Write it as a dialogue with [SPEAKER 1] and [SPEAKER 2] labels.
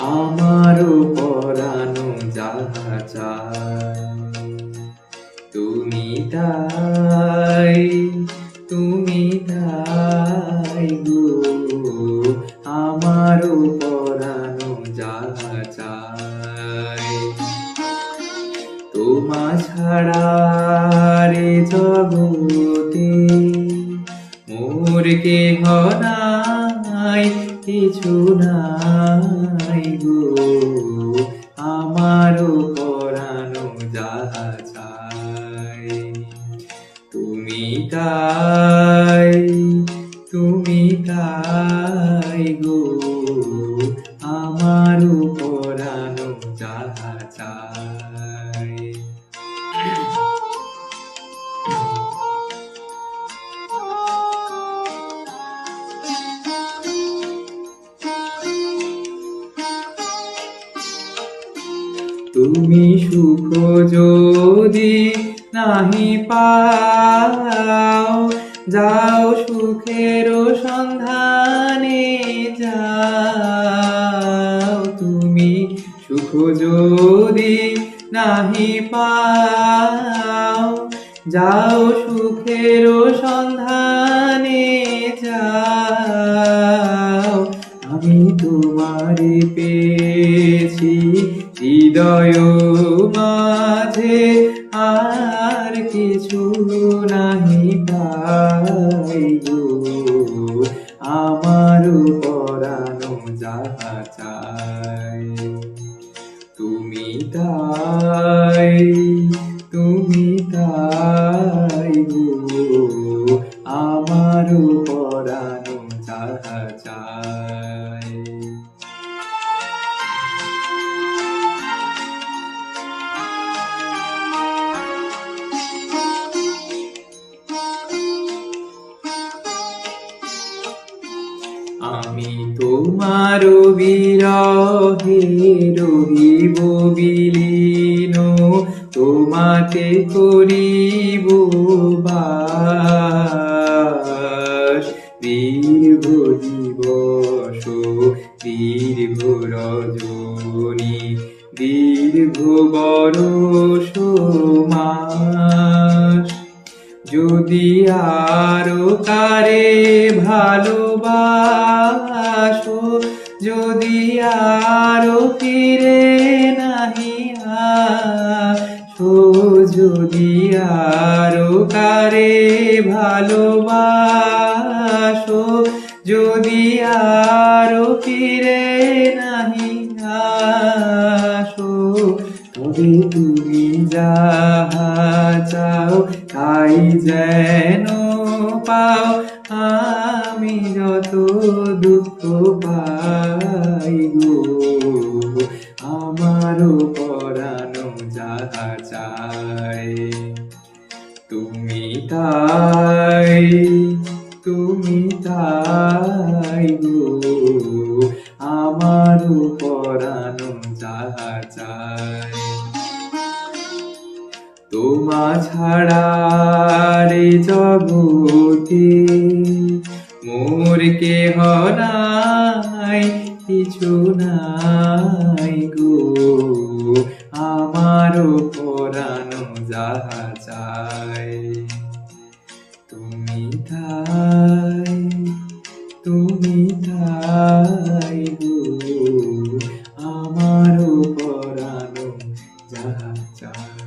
[SPEAKER 1] আমারও পরানো যাহা চায় তুমি তাই, তুমি তাই গো, আমারও পরানো যাহা চায় তোমা ছাড়া রে জগতে মোর কেহ নাই, কিছু নাই গো, আমারও পরানো যাহা চায় তুমি তাই, তুমি তাই গো, আমারও পরানো যাহা চায় তুমি সুখ যদি নাহি পাও, যাও সুখের সন্ধানে যাও তুমি সুখ যদি নাহি পাও, যাও সুখের সন্ধানে যাও আমি তোমারে পেয়েছি হৃদয় মাঝে, আর কিছু নাহি পাই গো, আমারও পরানো যাহা চায় তুমি তাই, তুমি তাই গো, আমারও পরানো যাহা চায় আমি তোমার বিরহে রহিব বিলীন, তোমাতে করিব বাস দীর্ঘ দিবস, দীর্ঘ রজনী, দীর্ঘ বরষ মাস, যদি আরো কারে ভালোবাসো, যদি আরো ফিরে নাহি আসো, যদি আরো কারে ভালোবাসো, যদি আরো ফিরে নাহি আসো, তবে তুমি যাহা চাও তাই যেন পাও, আমি যত দুঃখ পাই গো, আমারও পরানো যাহা চায় তুমি তাই, তুমি তাই গো, আমারও পরানো যাহা চায় তোমা ছাড়া রে জগতে মোর কেহ নাই, কিছু নাই গো, আমারও পরানো যাহা চায় তুমি তাই, তুমি তাই গো, আমারও পরানো যাহা চায়।